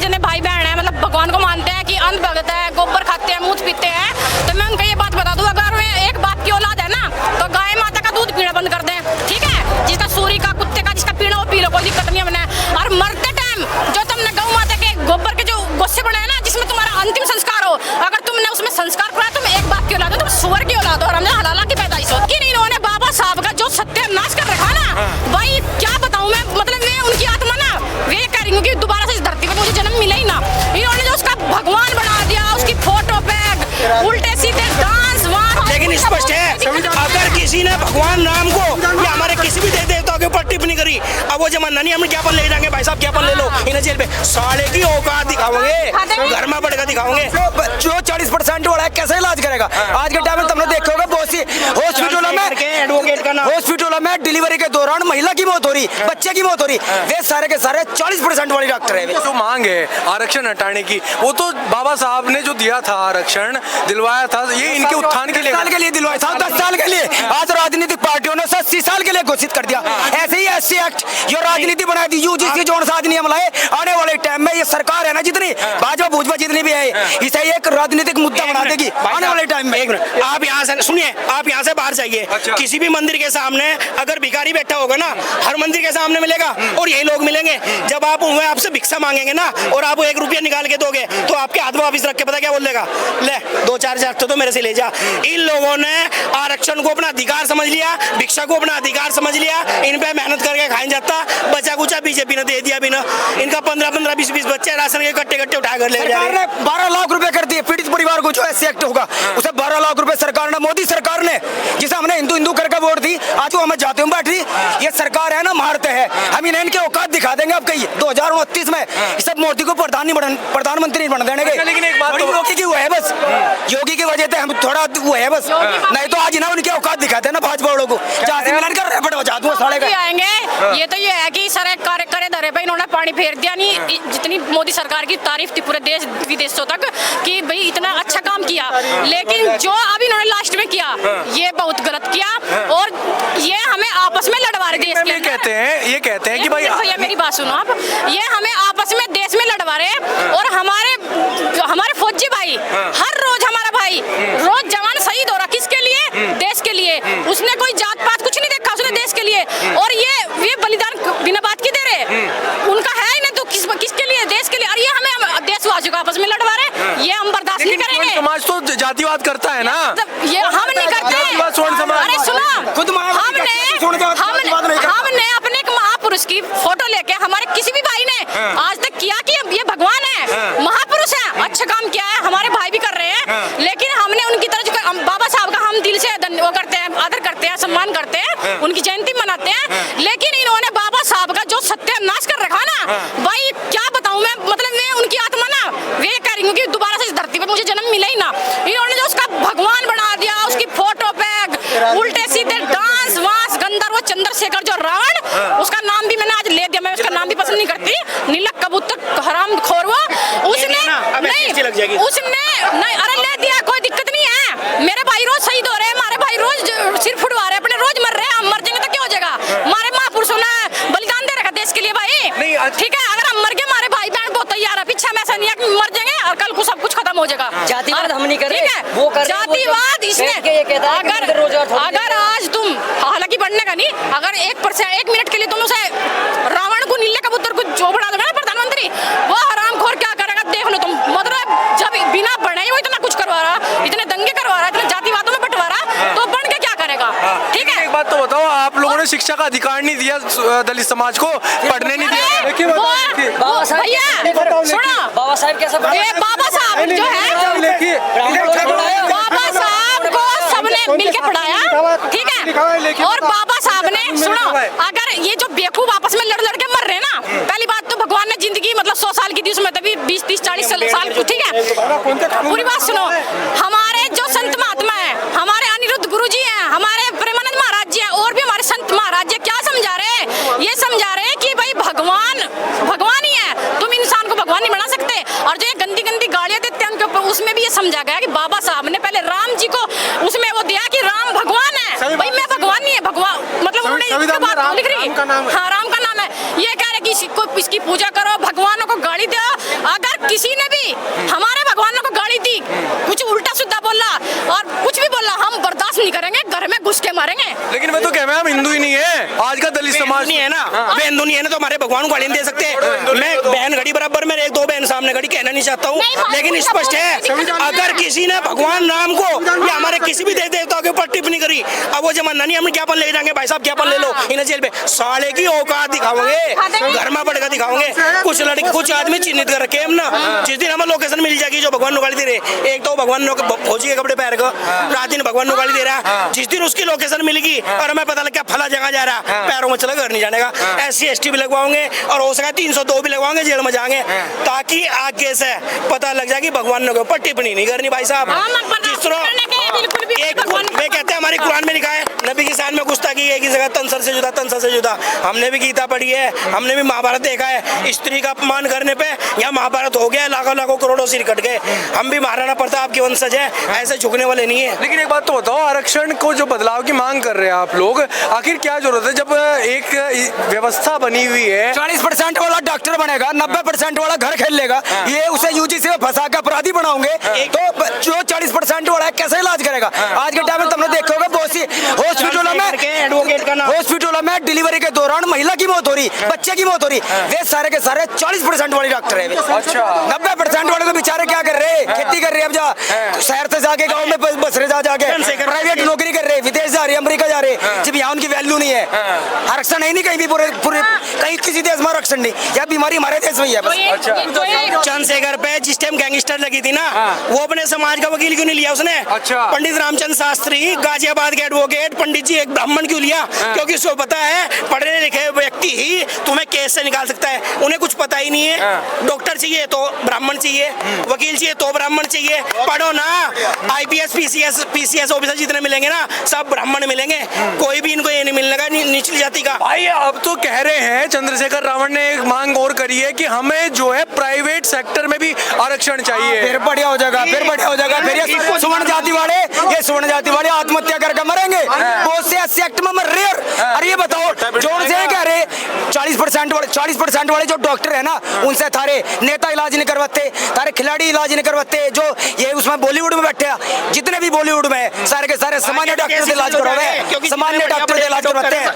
जितने भाई बहन है मतलब भगवान को मानते हैं कि अन्न भगत है, गोबर खाते हैं, मूत पीते हैं, तो मैं उनको ये बात बता दूं, अगर वे एक बाप की औलाद है ना तो गाय माता का दूध पीना बंद कर दें, ठीक है। जिसका सूरी का, कुत्ते का, जिसका पीना वो पी लो, कोई दिक्कत नहीं है बने। और मरते टाइम जो तुमने गौ माता के गोबर के जो गोस्से बनाए ना, जिसमें तुम्हारा अंतिम संस्कार हो, अगर तुमने उसमें संस्कार कराया, तुम एक बाप की औलाद हो, तुम सुअर की औलाद हो और हमने हलाला की पैदाइश हो। कि इन्होंने बाबा साहब का जो सत्यानाश कर रखा ना, भाई क्या बताऊं मैं, मतलब वे उनकी आत्मा ना वे कह रही हूँ कि दोबारा से इस धरती पर मुझे जन्म मिला ही ना। इन्होंने जो उसका भगवान बना दिया, उसकी फोटो पे उल्टे सीधे डांस वहाँ। लेकिन स्पष्ट है, अगर किसी ने भगवान राम को या हमारे किसी भी देवी देवताओं के ऊपर टिप्पणी करी, अब वो जमाना नहीं, हम ज्ञापन ले जाएंगे, भाई साहब ज्ञापन ले लो, इन्हें जेल पे साले की औकात दिखाओगे, घर में बढ़कर दिखाओगे। जो 40% वाला है कैसे इलाज करेगा? आज के टाइम में तुमने देखा होगा बहुत सी हॉस्पिटलों में डिलीवरी के दौरान महिला की मौत हो रही, बच्चे की मौत हो रही, वे सारे के सारे 40% वाली डॉक्टर है। जो मांग है आरक्षण हटाने की, वो तो बाबा साहब ने जो दिया था, आरक्षण दिलवाया था, ये इनके उत्थान के लिए दिलवाया था, 10 साल के लिए। आज राजनीतिक पार्टियों ने 80 साल के लिए घोषित कर दिया। ऐसे ही SC एक्ट जो राजनीति बना दी, UGC जो नियम लाए, आने वाले टाइम में ये सरकार है ना, जितनी भाजपा जितनी भी है, इसे एक राजनीतिक मुद्दा बना देगी आने वाले टाइम में। आप यहाँ से सुनिए, आप यहाँ से बाहर जाइए, किसी भी मंदिर के सामने अगर भिखारी बैठा होगा ना, हर मंदिर के सामने मिलेगा और यही लोग मिलेंगे। जब आप उन्हें आपसे भिक्षा मांगेंगे ना और आप 1 रुपया निकाल के दोगे तो आपके हाथ में वापिस रख के पता क्या बोल देगा, ले 2-4 हज़ार तो मेरे से ले जा। इन लोगों ने आरक्षण को अपना अधिकार समझ लिया, भिक्षा को अपना अधिकार समझ लिया, इन पे मेहनत करके खाया जाता, बचा कुचा बीजेपी ने दे दिया भी ना। इनका 15-15, 20-20 बच्चे राशन के कट्टे उठा कर ले जा रहे हैं। 12 लाख रुपए कर दिए पीड़ित परिवार को, जो SC एक्ट होगा उसे 12 लाख रुपए सरकार ने, मोदी सरकार ने, जिसे हमने हिंदू करके वोट दी, आज वो हमें जाते हुए बैठ रही। ये सरकार है ना, मारते हैं हम इन्हें, इनके औकात दिखा देंगे। अब कहीं 2029 में सब मोदी को प्रधानमंत्री बन देने के। लेकिन एक बात योगी की वो है बस, योगी की वजह से हम थोड़ा वो है बस, नहीं तो आज ना उनके औकात दिखाते हैं ना भाजपा वालों को, जहाँ से मिलन कर रहे बचा दूँ साढ़े आएंगे। ये तो ये है कि सारे कार्य करे धरे पे इन्होंने पानी फेर दिया। नहीं, जितनी मोदी सरकार की तारीफ थी पूरे देश विदेशों तक कि भाई इतना अच्छा काम किया, लेकिन जो अब इन्होंने लास्ट में किया ये बहुत गलत किया और ये हमें आपस में लड़वा रहे देश ये कहते हैं कि भाई भैया मेरी बात सुनो आप, ये हमें आपस में देश में लड़वा रहे और हमारे फौजी भाई हर रोज, हमारा भाई रोज जवान शहीद हो रहा, किसके लिए? देश के लिए। उसने कोई जात पात कुछ नहीं देखा, उसने देश के लिए, और ये बलिदान बिना बात के दे रहे, उनका है ही नहीं तो किसके लिए? देश के लिए। और ये हमें देशवासियों को आपस में लड़वा रहे, ये हम बर्दाश्त नहीं करेंगे। समाज तो जातिवाद करता है ना, ये हम नहीं करते। अरे सुनो, खुद हमने अपने एक महापुरुष की फोटो लेके, हमारे किसी भी भाई ने आज तक किया कि ये भगवान है, महापुरुष है, अच्छा काम किया है, हमारे भाई भी कर रहे हैं, लेकिन हमने उनकी तरह बाबा साहब का हम दिल से वो करते हैं, आदर करते हैं, सम्मान करते हैं, उनकी जयंती मनाते हैं, लेकिन इन्होंने बाबा साहब का जो सत्यानाश कर रखा ना, भाई क्या बताऊं मैं, मतलब मैं उनकी आत्मा ना वे कह रही हूँ कि दोबारा से इस धरती पर मुझे जन्म मिला ही ना। इन्होंने जो उसका भगवान बना दिया, उसकी फोटो पे उल्टे सीधे डांस वांस, गंधर्व चंद्रशेखर जो रावण, उसका नाम भी मैंने आज ले दिया, मैं उसका नाम भी पसंद नहीं करती, नीलक कबूतर हराम खोर, उसने नहीं, अरे ले दिया, कोई दिक्कत नहीं है। मेरे भाई रोज शहीद हो रहे हैं, हमारे भाई रोज सिर फुटवा रहे हैं, अपने रोज मर रहे हैं, हम मर जाएंगे तो क्या हो जाएगा? हमारे महापुरुषों ने बलिदान दे रखा देश के लिए भाई, ठीक है। अगर हम मर गए, हमारे भाई बहन बहुत तैयार है, पीछे हम ऐसा नहीं है कि मर जाएंगे और कल को सब कुछ खत्म हो जाएगा। जातिवाद हम नहीं कर रहे, ठीक है, वो कर जातिवाद इसने, अगर आज तुम, हालांकि बढ़ने का नहीं, अगर 1 मिनट के लिए तुम उसे रावण को, नीले कबूतर को जो बना दोगे ना प्रधानमंत्री, वो हरामखोर क्या करेगा देख लो तुम। मतलब जब बिना बढ़े ही वो इतना कुछ करवा रहा, इतने दंगे करवा रहा, इतने जातिवादों में बंटवा रहा, तो बढ़ के क्या करेगा? ठीक है, एक बात तो बताओ, आप लोगों ने शिक्षा का अधिकार नहीं दिया दलित समाज को, पढ़ने नहीं दिया। बाबा साहब कैसा बाबा साहब जो है, बाबा साहब को सबने मिलके पढ़ाया, ठीक है, और बाबा साहब ने, सुनो, अगर ये जो बेवकूफ आपस में लड़ के मर रहे ना, पहली बात तो भगवान ने जिंदगी मतलब 100 साल की दी, उसमें तभी 20, 30, 40 साल, ठीक है। पूरी बात सुनो, हमारे जो संत महात्मा है, हमारे अनिरुद्ध गुरु जी हैं, हमारे प्रेमानंद महाराज जी हैं, और भी हमारे संत महाराज जी क्या समझा रहे हैं? ये समझा रहे हैं कि भाई भगवान ही है, तुम इंसान को भगवान नहीं बना सकते। और जो ये गंदी गालियां देते हैं उनके ऊपर, उसमें भी ये समझा गया कि बाबा साहब ने पहले राम जी को उसमें वो दिया कि राम भगवान है, भाई मैं भगवान नहीं है, भगवान मतलब उन्होंने बात लिख रही, हाँ राम का नाम है, ये कह रहे कि इसकी पूजा करो, भगवानों को गाली दो। किसी ने भी हमारे भगवानों को गाली दी, कुछ उल्टा सीधा बोला और कुछ भी बोला, हम बर्दाश्त नहीं करेंगे, घर में घुस के मारेंगे। लेकिन मैं तो कह रहा हम हिंदू ही नहीं है, आज का दलित समाज नहीं है ना, वे हिंदू नहीं है ना, तो हमारे भगवान को गाली नहीं दे सकते। मैं बहन घड़ी बराबर में, एक दो बहन सामने घड़ी कहना नहीं चाहता हूँ, लेकिन स्पष्ट है अगर किसी ने भगवान राम को या हमारे किसी भी देवी देवताओं के ऊपर टिप्पणी करी, अब वो जमाना नहीं, हम ज्ञापन ले जाएंगे, भाई साहब ज्ञापन ले लो, इन्हें जेल पे साले की औकात दिखाओगे, घर में बढ़कर दिखाओगे। कुछ लड़के कुछ आदमी चिन्हित कर रखे हम ना, जिस दिन हमें लोकेशन मिल जाएगी जो भगवान गाली दे रहे, एक तो भगवान फौजी के कपड़े पहन कर रात दिन भगवान गाली दे रहा है, जिस दिन उसकी लोकेशन मिलेगी और हमें पता लग गया फला जगह जा रहा है, पैरों में चला घर नहीं जाने का, SC ST भी लगवाओगे और हो सका 302 भी लगवाओगे, जेल में जाएंगे, ताकि आगे से पता लग जाए कि भगवान के ऊपर टिप्पणी नहीं करनी भाई साहब। जिस तरह वे कहते हैं हमारे कुरान में लिखा है नबी की शान में गुस्ताखी एक ही जगह तंसर से जुदा, तंसर से जुदा। हमने भी गीता पढ़ी है, हमने भी महाभारत देखा है, स्त्री का अपमान करने पे यहाँ महाभारत हो गया, लाखों लाखों करोड़ों सिर कट गए। हम भी महाराणा प्रताप के वंशज है, ऐसे झुकने वाले नहीं है। लेकिन एक बात तो बताओ, आरक्षण को जो बदलाव की मांग कर रहे हैं आप लोग, आखिर क्या जरूरत है जब एक व्यवस्था बनी हुई है? 40% वाला डॉक्टर बनेगा, 90% वाला घर खेल लेगा, ये उसे UGC में फंसा के अपराधी बनाओगे, तो जो 40% वाला है कैसे इलाज करेगा? आज के टाइम में तुमने देखोगे बहुत सी हॉस्पिटलों में डिलीवरी के दौरान महिला की मौत हो रही, बच्चे की मौत हो रही, वे सारे के सारे 40% वाले डॉक्टर है। अच्छा, 90% वाले तो बेचारे क्या कर रहे हैं, खेती कर रहे हैं, अब जा शहर से जाके गाँव में बस रहे, जाके प्राइवेट नौकरी कर रहे, विदेश जा रहे, अमेरिका जा रहे, जब यहाँ उनकी वैल्यू नहीं है। आरक्षण है नहीं कहीं भी, पूरे कहीं किसी देश में आरक्षण नहीं, यह बीमारी हमारे देश में ही है। चंद्रशेखर पे जिस टाइम गैंगस्टर लगी थी ना, वो अपने समाज का वकील क्यों नहीं लिया उसने? अच्छा। पंडित रामचंद्र शास्त्री गाजियाबाद के एडवोकेट पंडित जी एक ब्राह्मण क्यों लिया? क्योंकि उसको पता है पढ़े लिखे व्यक्ति ही तुम्हें केस से निकाल सकता है, उन्हें कुछ पता ही नहीं है। डॉक्टर चाहिए तो ब्राह्मण चाहिए, वकील चाहिए तो ब्राह्मण चाहिए, पढ़ो ना। IPS PCS ऑफिसर जितने मिलेंगे ना, सब ब्राह्मण मिलेंगे, कोई भी इनको ये नहीं मिलेगा निचली जाति का। भाई अब तो कह रहे हैं चंद्रशेखर रावण ने एक मांग और करी है कि हमें जो है प्राइवेट सेक्टर में भी आरक्षण चाहिए। फिर बढ़िया हो जाएगा, फिर बढ़िया हो जाएगा। फिर ये सुवर्ण जाति वाले आत्महत्या करके मरेंगे, बहुत से SC एक्ट में मर रहे हैं। अरे ये बताओ जोर से कह रहे 40% वाले जो डॉक्टर है ना, उनसे थारे नेता इलाज नहीं करवाते, थारे खिलाड़ी इलाज नहीं करवाते, जो ये उसमें बॉलीवुड में बैठे हैं, जितने भी बॉलीवुड में सारे के सारे सामान्य डॉक्टर से इलाज करवाए, सामान्य डॉक्टर से इलाज करवाते हैं।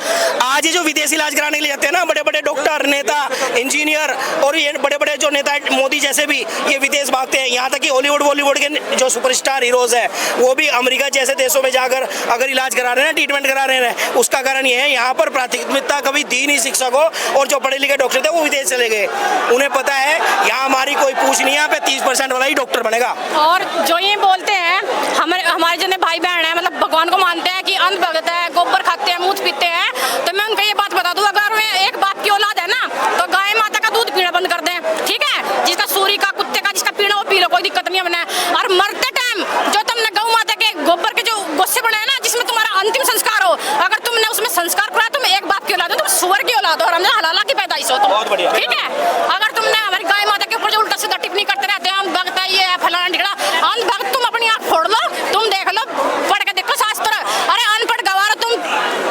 आज ये जो विदेशी इलाज कराने के लिए जाते हैं ना, बड़े बड़े डॉक्टर, नेता, इंजीनियर और ये बड़े बड़े जो नेता मोदी जैसे भी ये विदेश भागते हैं। यहाँ तक कि हॉलीवुड बॉलीवुड के जो सुपरस्टार हीरोज है वो भी अमेरिका जैसे देशों में जाकर अगर इलाज करा रहे हैं, ट्रीटमेंट करा रहे हैं, उसका कारण ये है यहाँ पर प्राथमिकता कभी दी नहीं शिक्षा को, और जो पढ़े लिखे डॉक्टर थे वो विदेश चले गए। उन्हें पता है यहाँ हमारी कोई पूछ नहीं है, यहाँ पे 30% वाला ही डॉक्टर बनेगा। और जो ये बोलते हैं हमारे जितने भाई बहन हैं, मतलब भगवान को मानते हैं कि अंध भगत है, गोबर खाते हैं, मूत पीते हैं, तो मैं उनको ये बात बता दूं, अगर वे एक बाप की औलाद है ना, तो गाय माता का दूध पीना बंद कर दें, ठीक है? जिसका सूरी का, कुत्ते का, जिसका पीना वो पी लो, कोई दिक्कत नहीं है बना। और मरते टाइम जो तुमने गौ माता के गोबर के जो गोस्से बनाए ना, जिसमें तुम्हारा अंतिम संस्कार हो, अगर तुमने उसमें संस्कार कराया, तुम एक बाप की औलाद हो, तुम सुअर की औलाद हो और हमने हलाला की पैदाइश हो तुम, ठीक है? अगर तुमने हमारी गाय माता के ऊपर जो उल्टा सीधा टिप्पणी करते रहते हैं, अंध भक्त है, ये है फलाना ढिकड़ा, अंध भक्त, तुम अपनी आँख फोड़ लो, तुम देख लो, पढ़ के देखो शास्त्र। अरे अनपढ़ गवार तुम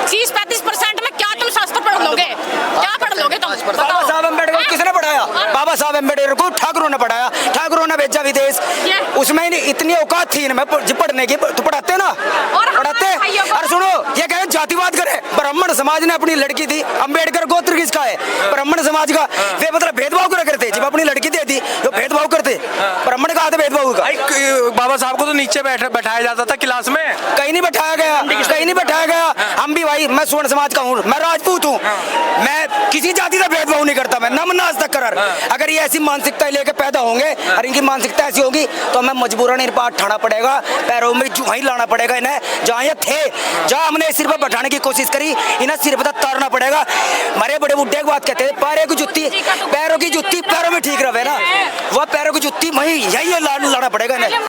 30-35% में क्या तुम शास्त्र पढ़ लोगे? क्या पढ़ लोगे तुम? बाबा साहब अम्बेडकर को किसने पढ़ाया? बाबा साहब अम्बेडकर को ठाकुरों ने पढ़ाया, ठाकुरों ने भेजा विदेश, उसमें इतनी औकात थी इनमें पढ़ने की, तो पढ़ाते ना, पढ़ाते। और सुनो, ये कहे जातिवाद करे, ब्राह्मण समाज ने अपनी लड़की दी, अम्बेडकर गोत्र किसका है? ब्राह्मण समाज का। वे मतलब भेदभाव क्या करते? जब अपनी लड़की दे दी तो भेदभाव करते, ब्राह्मण का भेदभाव का। बाबा साहब को तो नीचे बैठाया जाता था क्लास में, कहीं नहीं बैठाया गया, कहीं नहीं बैठाया गया। हम भी भाई, मैं स्वर्ण समाज का हूँ, मैं राजपूत हूँ, मैं किसी जाति का भेदभाव नहीं करता, मैं नम नाज तक कर। अगर ये ऐसी मानसिकता लेके पैदा होंगे और इनकी मानसिकता ऐसी होगी तो हमें मजबूरन इन पर ठाना पड़ेगा, पैरों में वहीं लाना पड़ेगा इन्हें, जहाँ ये थे, जहाँ हमने सिर पर बैठाने की कोशिश करी, इन्हें सिर पर तारना पड़ेगा। हमारे बड़े बुड्ढे की बात कहते हैं, पैरों की जुत्ती पैरों में ठीक रहे ना, वह पैरों की जुत्ती वहीं यही लाना पड़ेगा इन्हें।